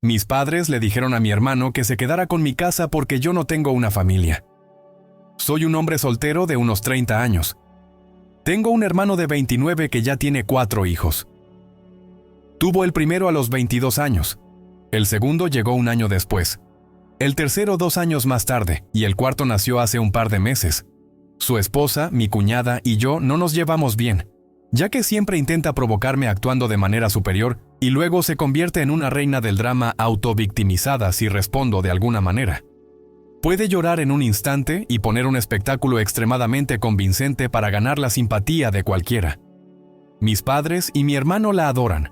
Mis padres le dijeron a mi hermano que se quedara con mi casa porque yo no tengo una familia. Soy un hombre soltero de unos 30 años. Tengo un hermano de 29 que ya tiene 4 hijos. Tuvo el primero a los 22 años. El segundo llegó un año después. El tercero 2 años más tarde, y el cuarto nació hace un par de meses. Su esposa, mi cuñada y yo no nos llevamos bien, ya que siempre intenta provocarme actuando de manera superior y luego se convierte en una reina del drama autovictimizada si respondo de alguna manera. Puede llorar en un instante y poner un espectáculo extremadamente convincente para ganar la simpatía de cualquiera. Mis padres y mi hermano la adoran,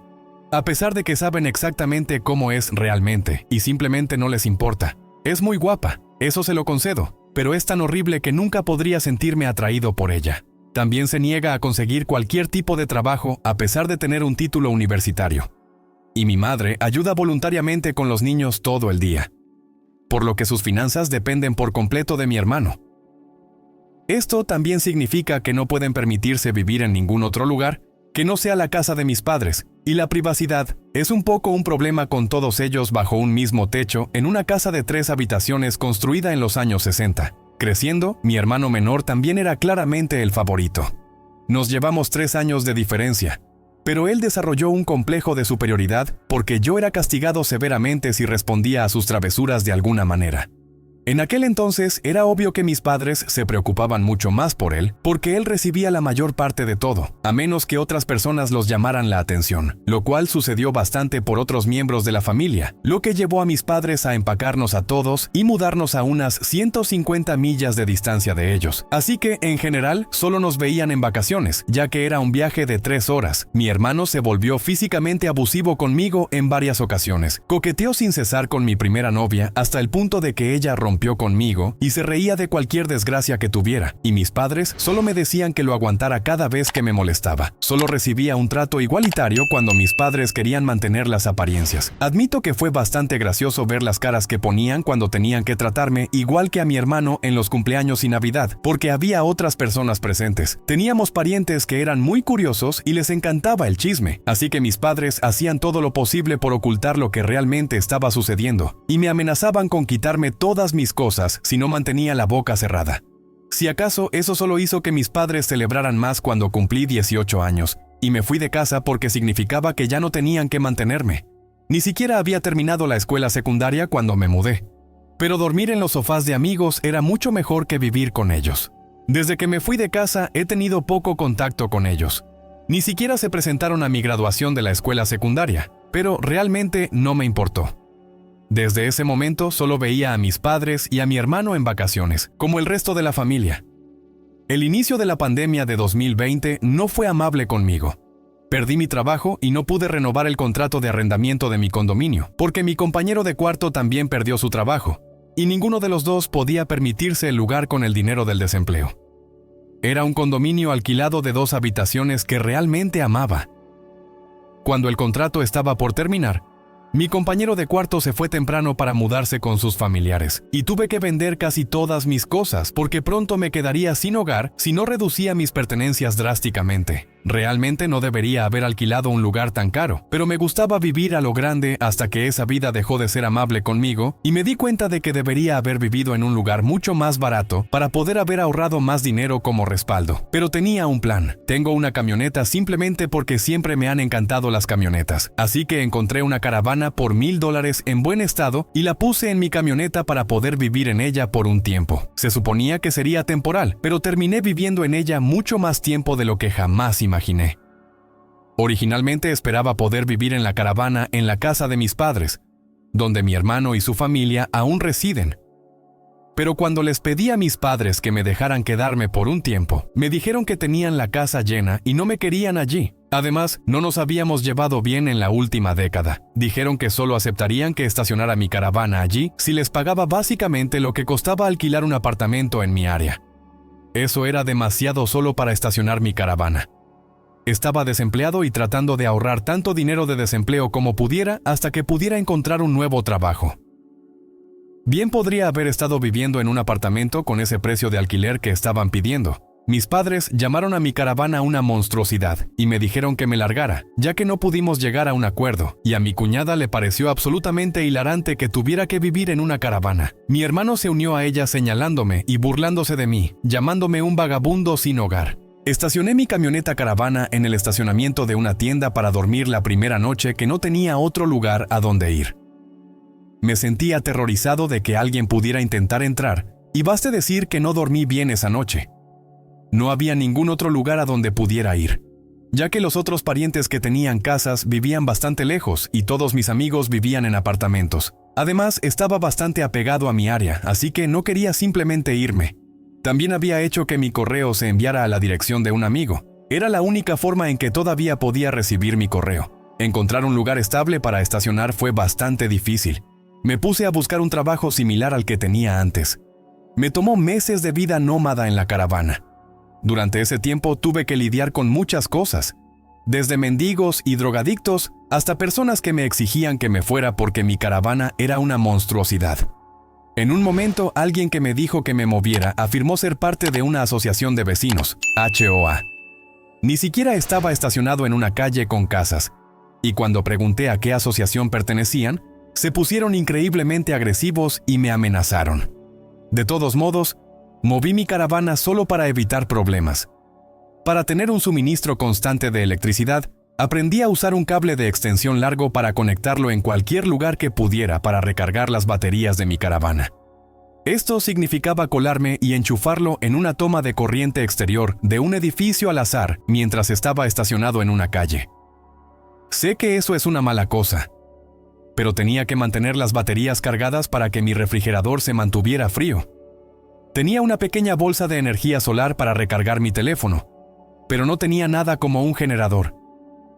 a pesar de que saben exactamente cómo es realmente y simplemente no les importa. Es muy guapa, eso se lo concedo, pero es tan horrible que nunca podría sentirme atraído por ella. También se niega a conseguir cualquier tipo de trabajo a pesar de tener un título universitario. Y mi madre ayuda voluntariamente con los niños todo el día, por lo que sus finanzas dependen por completo de mi hermano. Esto también significa que no pueden permitirse vivir en ningún otro lugar que no sea la casa de mis padres, y la privacidad es un poco un problema con todos ellos bajo un mismo techo en una casa de 3 habitaciones construida en los años 60. Creciendo, mi hermano menor también era claramente el favorito. Nos llevamos 3 años de diferencia, pero él desarrolló un complejo de superioridad porque yo era castigado severamente si respondía a sus travesuras de alguna manera. En aquel entonces era obvio que mis padres se preocupaban mucho más por él porque él recibía la mayor parte de todo, a menos que otras personas los llamaran la atención, lo cual sucedió bastante por otros miembros de la familia, lo que llevó a mis padres a empacarnos a todos y mudarnos a unas 150 millas de distancia de ellos. Así que, en general, solo nos veían en vacaciones, ya que era un viaje de 3 horas. Mi hermano se volvió físicamente abusivo conmigo en varias ocasiones. Coqueteó sin cesar con mi primera novia hasta el punto de que ella rompió conmigo y se reía de cualquier desgracia que tuviera, y mis padres solo me decían que lo aguantara cada vez que me molestaba. Solo recibía un trato igualitario cuando mis padres querían mantener las apariencias. Admito que fue bastante gracioso ver las caras que ponían cuando tenían que tratarme igual que a mi hermano en los cumpleaños y Navidad, porque había otras personas presentes. Teníamos parientes que eran muy curiosos y les encantaba el chisme, así que mis padres hacían todo lo posible por ocultar lo que realmente estaba sucediendo, y me amenazaban con quitarme todas mis cosas si no mantenía la boca cerrada. Si acaso, eso solo hizo que mis padres celebraran más cuando cumplí 18 años, y me fui de casa porque significaba que ya no tenían que mantenerme. Ni siquiera había terminado la escuela secundaria cuando me mudé. Pero dormir en los sofás de amigos era mucho mejor que vivir con ellos. Desde que me fui de casa he tenido poco contacto con ellos. Ni siquiera se presentaron a mi graduación de la escuela secundaria, pero realmente no me importó. Desde ese momento solo veía a mis padres y a mi hermano en vacaciones, como el resto de la familia. El inicio de la pandemia de 2020 no fue amable conmigo. Perdí mi trabajo y no pude renovar el contrato de arrendamiento de mi condominio, porque mi compañero de cuarto también perdió su trabajo, y ninguno de los dos podía permitirse el lugar con el dinero del desempleo. Era un condominio alquilado de 2 habitaciones que realmente amaba. Cuando el contrato estaba por terminar, mi compañero de cuarto se fue temprano para mudarse con sus familiares, y tuve que vender casi todas mis cosas porque pronto me quedaría sin hogar si no reducía mis pertenencias drásticamente. Realmente no debería haber alquilado un lugar tan caro, pero me gustaba vivir a lo grande hasta que esa vida dejó de ser amable conmigo y me di cuenta de que debería haber vivido en un lugar mucho más barato para poder haber ahorrado más dinero como respaldo. Pero tenía un plan. Tengo una camioneta simplemente porque siempre me han encantado las camionetas, así que encontré una caravana por $1,000 en buen estado y la puse en mi camioneta para poder vivir en ella por un tiempo. Se suponía que sería temporal, pero terminé viviendo en ella mucho más tiempo de lo que jamás imaginé. Originalmente esperaba poder vivir en la caravana en la casa de mis padres, donde mi hermano y su familia aún residen. Pero cuando les pedí a mis padres que me dejaran quedarme por un tiempo, me dijeron que tenían la casa llena y no me querían allí. Además, no nos habíamos llevado bien en la última década. Dijeron que solo aceptarían que estacionara mi caravana allí si les pagaba básicamente lo que costaba alquilar un apartamento en mi área. Eso era demasiado solo para estacionar mi caravana. Estaba desempleado y tratando de ahorrar tanto dinero de desempleo como pudiera hasta que pudiera encontrar un nuevo trabajo. Bien podría haber estado viviendo en un apartamento con ese precio de alquiler que estaban pidiendo, Mis padres llamaron a mi caravana una monstruosidad y me dijeron que me largara, ya que no pudimos llegar a un acuerdo, y a mi cuñada le pareció absolutamente hilarante que tuviera que vivir en una caravana. Mi hermano se unió a ella señalándome y burlándose de mí, llamándome un vagabundo sin hogar. Estacioné mi camioneta caravana en el estacionamiento de una tienda para dormir la primera noche que no tenía otro lugar a donde ir. Me sentí aterrorizado de que alguien pudiera intentar entrar, y baste decir que no dormí bien esa noche. No había ningún otro lugar a donde pudiera ir, ya que los otros parientes que tenían casas vivían bastante lejos y todos mis amigos vivían en apartamentos. Además, estaba bastante apegado a mi área, así que no quería simplemente irme. También había hecho que mi correo se enviara a la dirección de un amigo. Era la única forma en que todavía podía recibir mi correo. Encontrar un lugar estable para estacionar fue bastante difícil. Me puse a buscar un trabajo similar al que tenía antes. Me tomó meses de vida nómada en la caravana. Durante ese tiempo tuve que lidiar con muchas cosas, desde mendigos y drogadictos hasta personas que me exigían que me fuera porque mi caravana era una monstruosidad. En un momento, alguien que me dijo que me moviera afirmó ser parte de una asociación de vecinos, HOA. Ni siquiera estaba estacionado en una calle con casas, y cuando pregunté a qué asociación pertenecían, se pusieron increíblemente agresivos y me amenazaron. De todos modos, moví mi caravana solo para evitar problemas. Para tener un suministro constante de electricidad, aprendí a usar un cable de extensión largo para conectarlo en cualquier lugar que pudiera para recargar las baterías de mi caravana. Esto significaba colarme y enchufarlo en una toma de corriente exterior de un edificio al azar mientras estaba estacionado en una calle. Sé que eso es una mala cosa, pero tenía que mantener las baterías cargadas para que mi refrigerador se mantuviera frío. Tenía una pequeña bolsa de energía solar para recargar mi teléfono, pero no tenía nada como un generador.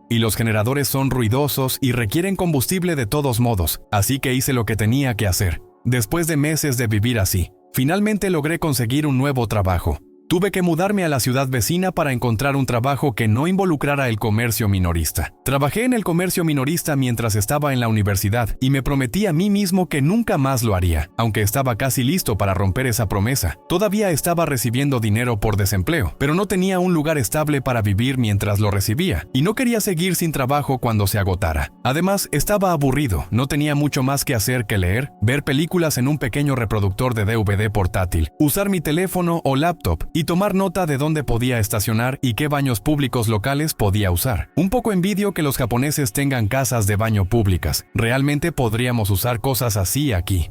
Y los generadores son ruidosos y requieren combustible de todos modos, así que hice lo que tenía que hacer. Después de meses de vivir así, finalmente logré conseguir un nuevo trabajo. Tuve que mudarme a la ciudad vecina para encontrar un trabajo que no involucrara el comercio minorista. Trabajé en el comercio minorista mientras estaba en la universidad y me prometí a mí mismo que nunca más lo haría, aunque estaba casi listo para romper esa promesa. Todavía estaba recibiendo dinero por desempleo, pero no tenía un lugar estable para vivir mientras lo recibía, y no quería seguir sin trabajo cuando se agotara. Además, estaba aburrido, no tenía mucho más que hacer que leer, ver películas en un pequeño reproductor de DVD portátil, usar mi teléfono o laptop, y tomar nota de dónde podía estacionar y qué baños públicos locales podía usar. Un poco envidio que los japoneses tengan casas de baño públicas. Realmente podríamos usar cosas así aquí.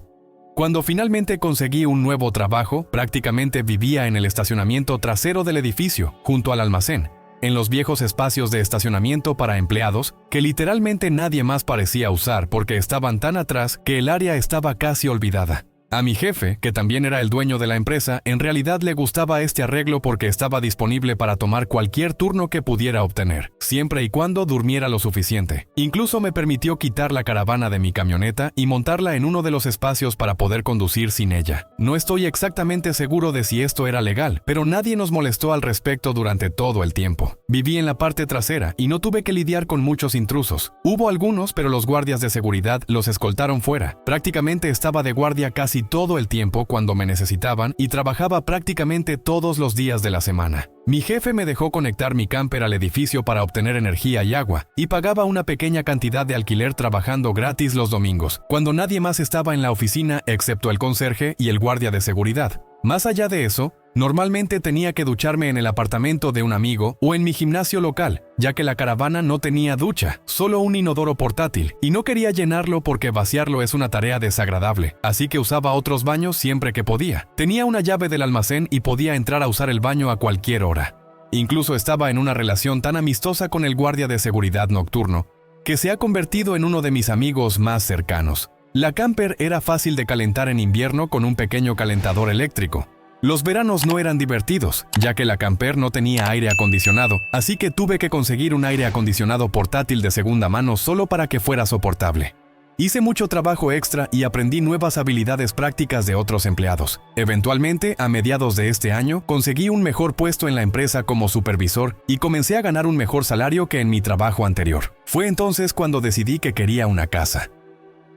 Cuando finalmente conseguí un nuevo trabajo, prácticamente vivía en el estacionamiento trasero del edificio, junto al almacén, en los viejos espacios de estacionamiento para empleados que literalmente nadie más parecía usar porque estaban tan atrás que el área estaba casi olvidada. A mi jefe, que también era el dueño de la empresa, en realidad le gustaba este arreglo porque estaba disponible para tomar cualquier turno que pudiera obtener, siempre y cuando durmiera lo suficiente. Incluso me permitió quitar la caravana de mi camioneta y montarla en uno de los espacios para poder conducir sin ella. No estoy exactamente seguro de si esto era legal, pero nadie nos molestó al respecto durante todo el tiempo. Viví en la parte trasera y no tuve que lidiar con muchos intrusos. Hubo algunos, pero los guardias de seguridad los escoltaron fuera. Prácticamente estaba de guardia casi todo el tiempo cuando me necesitaban y trabajaba prácticamente todos los días de la semana. Mi jefe me dejó conectar mi camper al edificio para obtener energía y agua, y pagaba una pequeña cantidad de alquiler trabajando gratis los domingos, cuando nadie más estaba en la oficina excepto el conserje y el guardia de seguridad. Más allá de eso, normalmente tenía que ducharme en el apartamento de un amigo o en mi gimnasio local, ya que la caravana no tenía ducha, solo un inodoro portátil, y no quería llenarlo porque vaciarlo es una tarea desagradable, así que usaba otros baños siempre que podía. Tenía una llave del almacén y podía entrar a usar el baño a cualquier hora. Incluso estaba en una relación tan amistosa con el guardia de seguridad nocturno, que se ha convertido en uno de mis amigos más cercanos. La camper era fácil de calentar en invierno con un pequeño calentador eléctrico. Los veranos no eran divertidos, ya que la camper no tenía aire acondicionado, así que tuve que conseguir un aire acondicionado portátil de segunda mano solo para que fuera soportable. Hice mucho trabajo extra y aprendí nuevas habilidades prácticas de otros empleados. Eventualmente, a mediados de este año, conseguí un mejor puesto en la empresa como supervisor y comencé a ganar un mejor salario que en mi trabajo anterior. Fue entonces cuando decidí que quería una casa.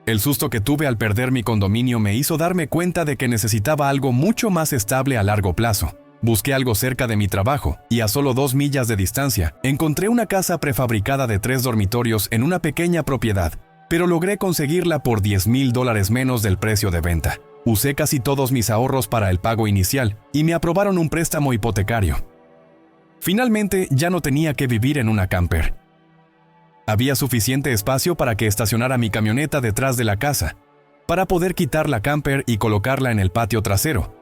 El susto que tuve al perder mi condominio me hizo darme cuenta de que necesitaba algo mucho más estable a largo plazo. Busqué algo cerca de mi trabajo y a solo 2 millas de distancia encontré una casa prefabricada de 3 dormitorios en una pequeña propiedad, pero logré conseguirla por $10,000 menos del precio de venta. Usé casi todos mis ahorros para el pago inicial y me aprobaron un préstamo hipotecario. Finalmente ya no tenía que vivir en una camper. Había suficiente espacio para que estacionara mi camioneta detrás de la casa, para poder quitar la camper y colocarla en el patio trasero.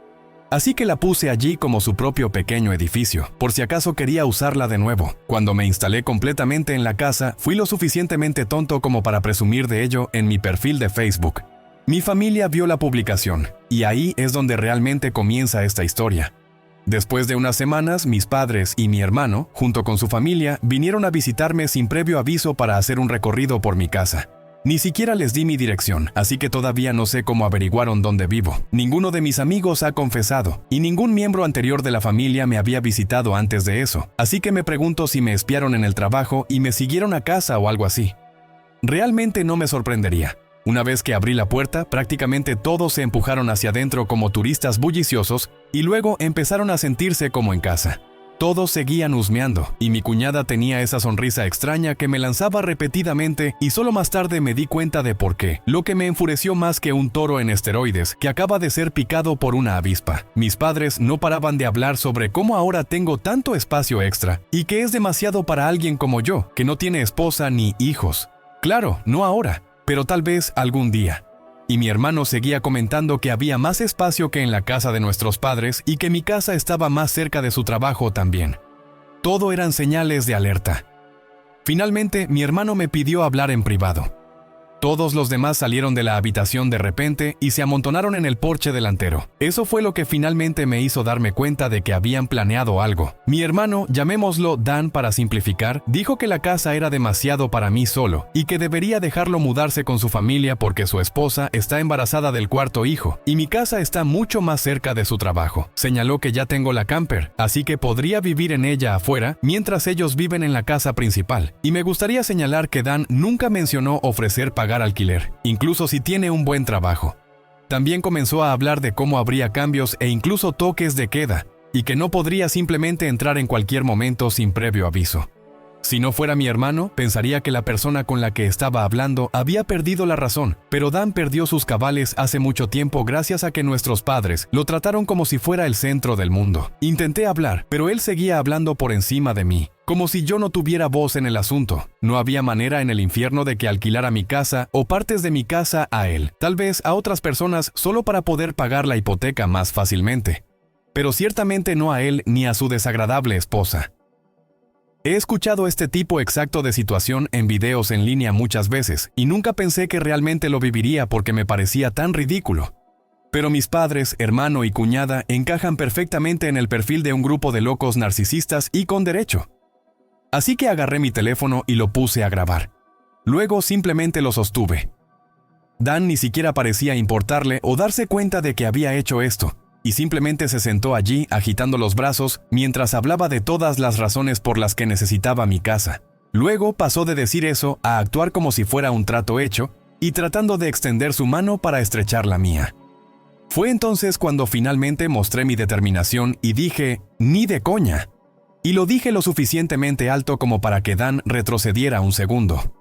Así que la puse allí como su propio pequeño edificio, por si acaso quería usarla de nuevo. Cuando me instalé completamente en la casa, fui lo suficientemente tonto como para presumir de ello en mi perfil de Facebook. Mi familia vio la publicación, y ahí es donde realmente comienza esta historia. Después de unas semanas, mis padres y mi hermano, junto con su familia, vinieron a visitarme sin previo aviso para hacer un recorrido por mi casa. Ni siquiera les di mi dirección, así que todavía no sé cómo averiguaron dónde vivo. Ninguno de mis amigos ha confesado, y ningún miembro anterior de la familia me había visitado antes de eso, así que me pregunto si me espiaron en el trabajo y me siguieron a casa o algo así. Realmente no me sorprendería. Una vez que abrí la puerta, prácticamente todos se empujaron hacia adentro como turistas bulliciosos y luego empezaron a sentirse como en casa. Todos seguían husmeando, y mi cuñada tenía esa sonrisa extraña que me lanzaba repetidamente y solo más tarde me di cuenta de por qué, lo que me enfureció más que un toro en esteroides que acaba de ser picado por una avispa. Mis padres no paraban de hablar sobre cómo ahora tengo tanto espacio extra y que es demasiado para alguien como yo, que no tiene esposa ni hijos. Claro, no ahora, pero tal vez algún día. Y mi hermano seguía comentando que había más espacio que en la casa de nuestros padres y que mi casa estaba más cerca de su trabajo también. Todo eran señales de alerta. Finalmente, mi hermano me pidió hablar en privado. Todos los demás salieron de la habitación de repente y se amontonaron en el porche delantero. Eso fue lo que finalmente me hizo darme cuenta de que habían planeado algo. Mi hermano, llamémoslo Dan para simplificar, dijo que la casa era demasiado para mí solo y que debería dejarlo mudarse con su familia porque su esposa está embarazada del 4º hijo y mi casa está mucho más cerca de su trabajo. Señaló que ya tengo la camper, así que podría vivir en ella afuera mientras ellos viven en la casa principal. Y me gustaría señalar que Dan nunca mencionó ofrecer pagar alquiler, incluso si tiene un buen trabajo. También comenzó a hablar de cómo habría cambios e incluso toques de queda, y que no podría simplemente entrar en cualquier momento sin previo aviso. Si no fuera mi hermano, pensaría que la persona con la que estaba hablando había perdido la razón, pero Dan perdió sus cabales hace mucho tiempo gracias a que nuestros padres lo trataron como si fuera el centro del mundo. Intenté hablar, pero él seguía hablando por encima de mí, como si yo no tuviera voz en el asunto. No había manera en el infierno de que alquilara mi casa o partes de mi casa a él, tal vez a otras personas solo para poder pagar la hipoteca más fácilmente. Pero ciertamente no a él ni a su desagradable esposa. He escuchado este tipo exacto de situación en videos en línea muchas veces y nunca pensé que realmente lo viviría porque me parecía tan ridículo. Pero mis padres, hermano y cuñada encajan perfectamente en el perfil de un grupo de locos narcisistas y con derecho. Así que agarré mi teléfono y lo puse a grabar. Luego simplemente lo sostuve. Dan ni siquiera parecía importarle o darse cuenta de que había hecho esto, y simplemente se sentó allí agitando los brazos mientras hablaba de todas las razones por las que necesitaba mi casa. Luego pasó de decir eso a actuar como si fuera un trato hecho y tratando de extender su mano para estrechar la mía. Fue entonces cuando finalmente mostré mi determinación y dije, ni de coña. Y lo dije lo suficientemente alto como para que Dan retrocediera un segundo.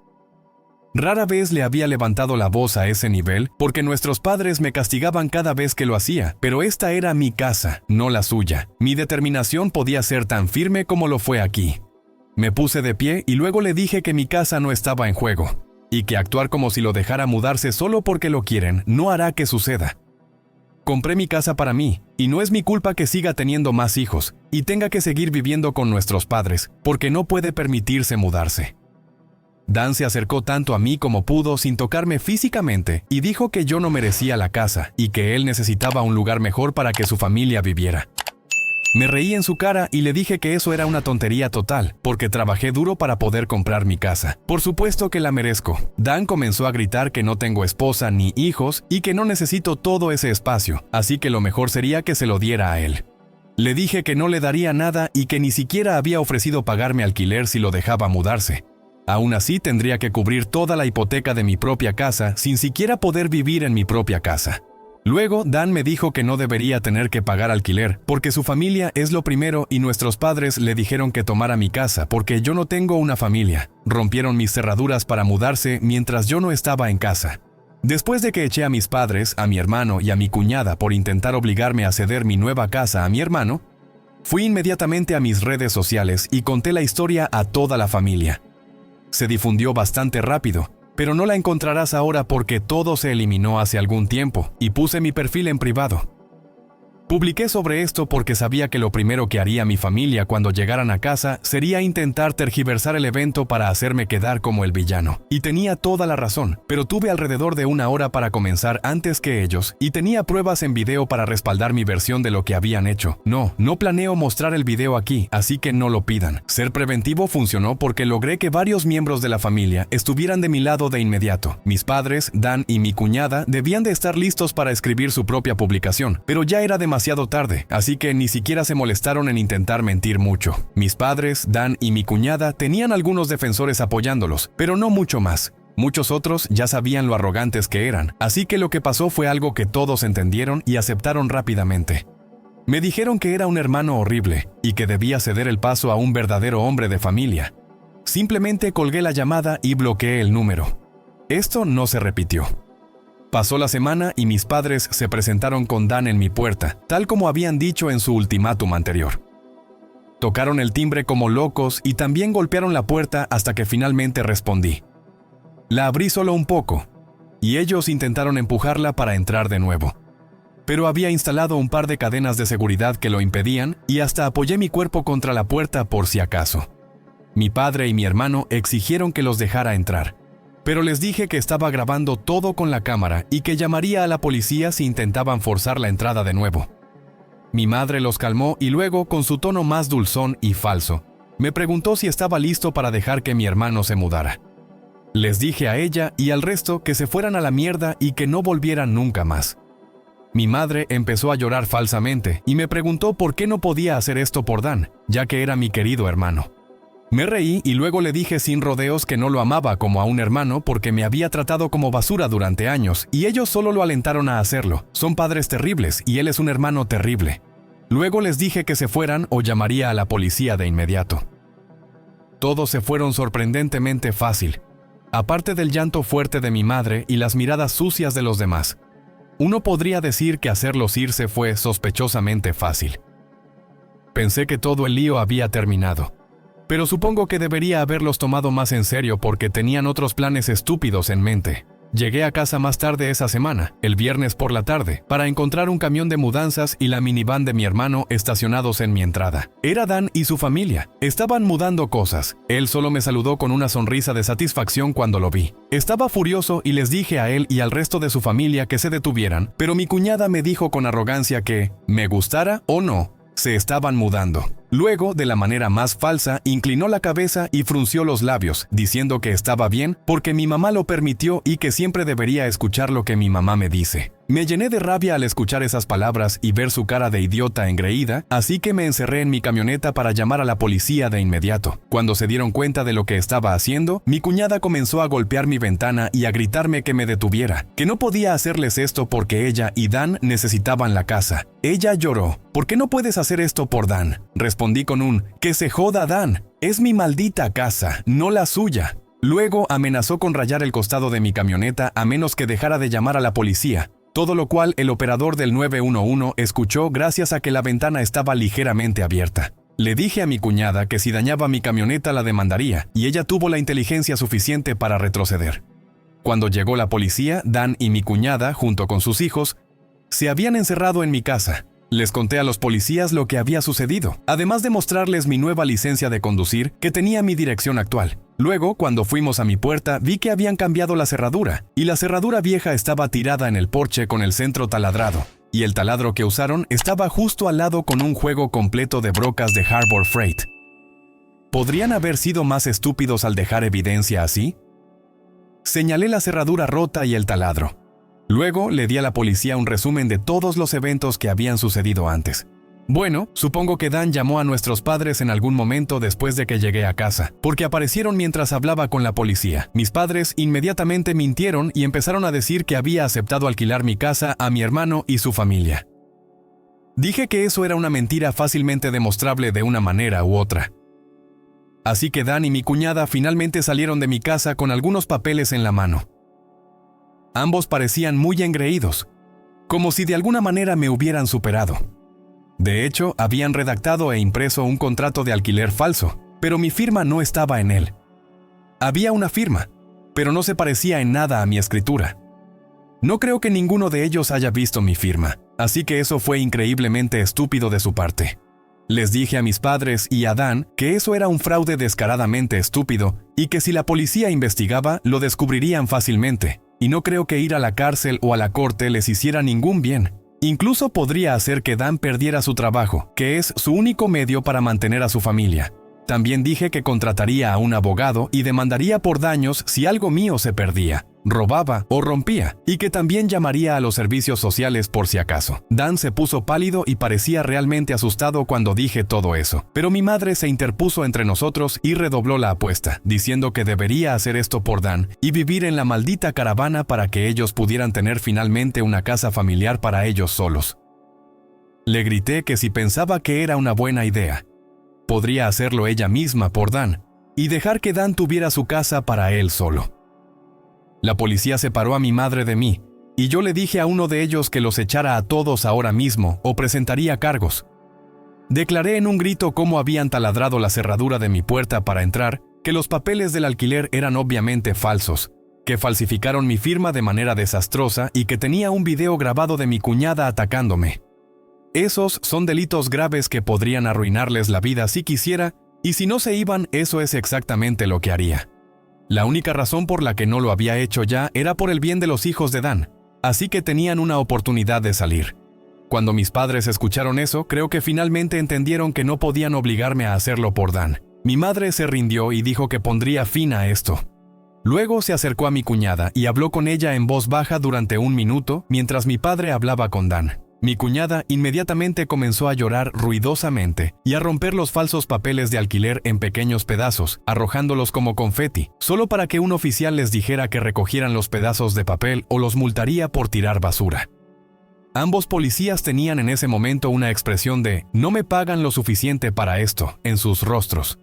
Rara vez le había levantado la voz a ese nivel porque nuestros padres me castigaban cada vez que lo hacía, pero esta era mi casa, no la suya. Mi determinación podía ser tan firme como lo fue aquí. Me puse de pie y luego le dije que mi casa no estaba en juego, y que actuar como si lo dejara mudarse solo porque lo quieren no hará que suceda. Compré mi casa para mí, y no es mi culpa que siga teniendo más hijos y tenga que seguir viviendo con nuestros padres, porque no puede permitirse mudarse. Dan se acercó tanto a mí como pudo sin tocarme físicamente y dijo que yo no merecía la casa y que él necesitaba un lugar mejor para que su familia viviera. Me reí en su cara y le dije que eso era una tontería total, porque trabajé duro para poder comprar mi casa. Por supuesto que la merezco. Dan comenzó a gritar que no tengo esposa ni hijos y que no necesito todo ese espacio, así que lo mejor sería que se lo diera a él. Le dije que no le daría nada y que ni siquiera había ofrecido pagarme alquiler si lo dejaba mudarse. Aún así tendría que cubrir toda la hipoteca de mi propia casa sin siquiera poder vivir en mi propia casa. Luego, Dan me dijo que no debería tener que pagar alquiler, porque su familia es lo primero y nuestros padres le dijeron que tomara mi casa porque yo no tengo una familia. Rompieron mis cerraduras para mudarse mientras yo no estaba en casa. Después de que eché a mis padres, a mi hermano y a mi cuñada por intentar obligarme a ceder mi nueva casa a mi hermano, fui inmediatamente a mis redes sociales y conté la historia a toda la familia. Se difundió bastante rápido, pero no la encontrarás ahora porque todo se eliminó hace algún tiempo y puse mi perfil en privado. Publiqué sobre esto porque sabía que lo primero que haría mi familia cuando llegaran a casa sería intentar tergiversar el evento para hacerme quedar como el villano. Y tenía toda la razón, pero tuve alrededor de 1 hora para comenzar antes que ellos y tenía pruebas en video para respaldar mi versión de lo que habían hecho. No planeo mostrar el video aquí, así que no lo pidan. Ser preventivo funcionó porque logré que varios miembros de la familia estuvieran de mi lado de inmediato. Mis padres, Dan y mi cuñada debían de estar listos para escribir su propia publicación, pero ya era demasiado tarde, así que ni siquiera se molestaron en intentar mentir mucho. Mis padres, Dan y mi cuñada tenían algunos defensores apoyándolos, pero no mucho más. Muchos otros ya sabían lo arrogantes que eran, así que lo que pasó fue algo que todos entendieron y aceptaron rápidamente. Me dijeron que era un hermano horrible y que debía ceder el paso a un verdadero hombre de familia. Simplemente colgué la llamada y bloqueé el número. Esto no se repitió. Pasó la semana y mis padres se presentaron con Dan en mi puerta, tal como habían dicho en su ultimátum anterior. Tocaron el timbre como locos y también golpearon la puerta hasta que finalmente respondí. La abrí solo un poco, y ellos intentaron empujarla para entrar de nuevo. Pero había instalado un par de cadenas de seguridad que lo impedían y hasta apoyé mi cuerpo contra la puerta por si acaso. Mi padre y mi hermano exigieron que los dejara entrar. Pero les dije que estaba grabando todo con la cámara y que llamaría a la policía si intentaban forzar la entrada de nuevo. Mi madre los calmó y luego, con su tono más dulzón y falso, me preguntó si estaba listo para dejar que mi hermano se mudara. Les dije a ella y al resto que se fueran a la mierda y que no volvieran nunca más. Mi madre empezó a llorar falsamente y me preguntó por qué no podía hacer esto por Dan, ya que era mi querido hermano. Me reí y luego le dije sin rodeos que no lo amaba como a un hermano porque me había tratado como basura durante años y ellos solo lo alentaron a hacerlo. Son padres terribles y él es un hermano terrible. Luego les dije que se fueran o llamaría a la policía de inmediato. Todos se fueron sorprendentemente fácil, aparte del llanto fuerte de mi madre y las miradas sucias de los demás. Uno podría decir que hacerlos irse fue sospechosamente fácil. Pensé que todo el lío había terminado. Pero supongo que debería haberlos tomado más en serio porque tenían otros planes estúpidos en mente. Llegué a casa más tarde esa semana, el viernes por la tarde, para encontrar un camión de mudanzas y la minivan de mi hermano estacionados en mi entrada. Era Dan y su familia. Estaban mudando cosas. Él solo me saludó con una sonrisa de satisfacción cuando lo vi. Estaba furioso y les dije a él y al resto de su familia que se detuvieran, pero mi cuñada me dijo con arrogancia que, me gustara o no, se estaban mudando. Luego, de la manera más falsa, inclinó la cabeza y frunció los labios, diciendo que estaba bien porque mi mamá lo permitió y que siempre debería escuchar lo que mi mamá me dice. Me llené de rabia al escuchar esas palabras y ver su cara de idiota engreída, así que me encerré en mi camioneta para llamar a la policía de inmediato. Cuando se dieron cuenta de lo que estaba haciendo, mi cuñada comenzó a golpear mi ventana y a gritarme que me detuviera, que no podía hacerles esto porque ella y Dan necesitaban la casa. Ella lloró. ¿Por qué no puedes hacer esto por Dan? Respondí con un, que se joda Dan. Es mi maldita casa, no la suya. Luego amenazó con rayar el costado de mi camioneta a menos que dejara de llamar a la policía. Todo lo cual el operador del 911 escuchó gracias a que la ventana estaba ligeramente abierta. Le dije a mi cuñada que si dañaba mi camioneta la demandaría, y ella tuvo la inteligencia suficiente para retroceder. Cuando llegó la policía, Dan y mi cuñada, junto con sus hijos, se habían encerrado en mi casa. Les conté a los policías lo que había sucedido, además de mostrarles mi nueva licencia de conducir que tenía mi dirección actual. Luego, cuando fuimos a mi puerta, vi que habían cambiado la cerradura, y la cerradura vieja estaba tirada en el porche con el centro taladrado, y el taladro que usaron estaba justo al lado con un juego completo de brocas de Harbor Freight. ¿Podrían haber sido más estúpidos al dejar evidencia así? Señalé la cerradura rota y el taladro. Luego le di a la policía un resumen de todos los eventos que habían sucedido antes. Bueno, supongo que Dan llamó a nuestros padres en algún momento después de que llegué a casa, porque aparecieron mientras hablaba con la policía. Mis padres inmediatamente mintieron y empezaron a decir que había aceptado alquilar mi casa a mi hermano y su familia. Dije que eso era una mentira fácilmente demostrable de una manera u otra. Así que Dan y mi cuñada finalmente salieron de mi casa con algunos papeles en la mano. Ambos parecían muy engreídos, como si de alguna manera me hubieran superado. De hecho, habían redactado e impreso un contrato de alquiler falso, pero mi firma no estaba en él. Había una firma, pero no se parecía en nada a mi escritura. No creo que ninguno de ellos haya visto mi firma, así que eso fue increíblemente estúpido de su parte. Les dije a mis padres y a Dan que eso era un fraude descaradamente estúpido y que si la policía investigaba, lo descubrirían fácilmente, y no creo que ir a la cárcel o a la corte les hiciera ningún bien. Incluso podría hacer que Dan perdiera su trabajo, que es su único medio para mantener a su familia. También dije que contrataría a un abogado y demandaría por daños si algo mío se perdía, robaba o rompía, y que también llamaría a los servicios sociales por si acaso. Dan se puso pálido y parecía realmente asustado cuando dije todo eso, pero mi madre se interpuso entre nosotros y redobló la apuesta, diciendo que debería hacer esto por Dan y vivir en la maldita caravana para que ellos pudieran tener finalmente una casa familiar para ellos solos. Le grité que si pensaba que era una buena idea, podría hacerlo ella misma por Dan y dejar que Dan tuviera su casa para él solo. La policía separó a mi madre de mí, y yo le dije a uno de ellos que los echara a todos ahora mismo o presentaría cargos. Declaré en un grito cómo habían taladrado la cerradura de mi puerta para entrar, que los papeles del alquiler eran obviamente falsos, que falsificaron mi firma de manera desastrosa y que tenía un video grabado de mi cuñada atacándome. Esos son delitos graves que podrían arruinarles la vida si quisiera, y si no se iban, eso es exactamente lo que haría. La única razón por la que no lo había hecho ya era por el bien de los hijos de Dan, así que tenían una oportunidad de salir. Cuando mis padres escucharon eso, creo que finalmente entendieron que no podían obligarme a hacerlo por Dan. Mi madre se rindió y dijo que pondría fin a esto. Luego se acercó a mi cuñada y habló con ella en voz baja durante 1 minuto mientras mi padre hablaba con Dan. Mi cuñada inmediatamente comenzó a llorar ruidosamente y a romper los falsos papeles de alquiler en pequeños pedazos, arrojándolos como confeti, solo para que un oficial les dijera que recogieran los pedazos de papel o los multaría por tirar basura. Ambos policías tenían en ese momento una expresión de «no me pagan lo suficiente para esto» en sus rostros.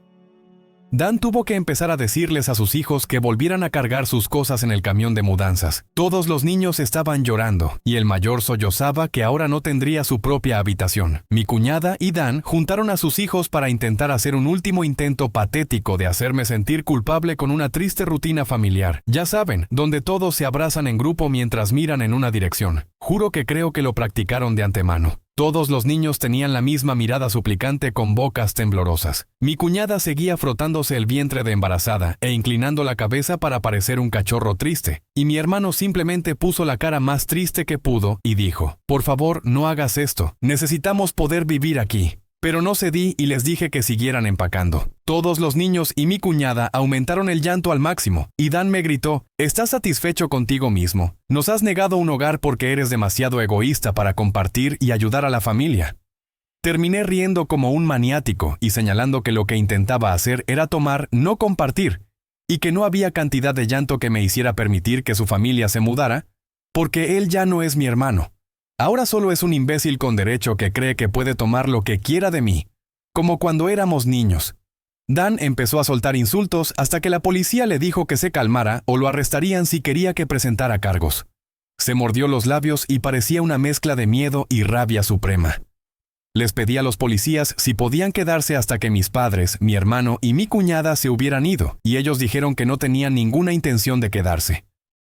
Dan tuvo que empezar a decirles a sus hijos que volvieran a cargar sus cosas en el camión de mudanzas. Todos los niños estaban llorando, y el mayor sollozaba que ahora no tendría su propia habitación. Mi cuñada y Dan juntaron a sus hijos para intentar hacer un último intento patético de hacerme sentir culpable con una triste rutina familiar. Ya saben, donde todos se abrazan en grupo mientras miran en una dirección. Juro que creo que lo practicaron de antemano. Todos los niños tenían la misma mirada suplicante con bocas temblorosas. Mi cuñada seguía frotándose el vientre de embarazada e inclinando la cabeza para parecer un cachorro triste, y mi hermano simplemente puso la cara más triste que pudo y dijo, «Por favor, no hagas esto. Necesitamos poder vivir aquí». Pero no cedí y les dije que siguieran empacando. Todos los niños y mi cuñada aumentaron el llanto al máximo, y Dan me gritó, «¿Estás satisfecho contigo mismo? Nos has negado un hogar porque eres demasiado egoísta para compartir y ayudar a la familia». Terminé riendo como un maniático y señalando que lo que intentaba hacer era tomar, no compartir, y que no había cantidad de llanto que me hiciera permitir que su familia se mudara, porque él ya no es mi hermano. Ahora solo es un imbécil con derecho que cree que puede tomar lo que quiera de mí, como cuando éramos niños. Dan empezó a soltar insultos hasta que la policía le dijo que se calmara o lo arrestarían si quería que presentara cargos. Se mordió los labios y parecía una mezcla de miedo y rabia suprema. Les pedí a los policías si podían quedarse hasta que mis padres, mi hermano y mi cuñada se hubieran ido, y ellos dijeron que no tenían ninguna intención de quedarse.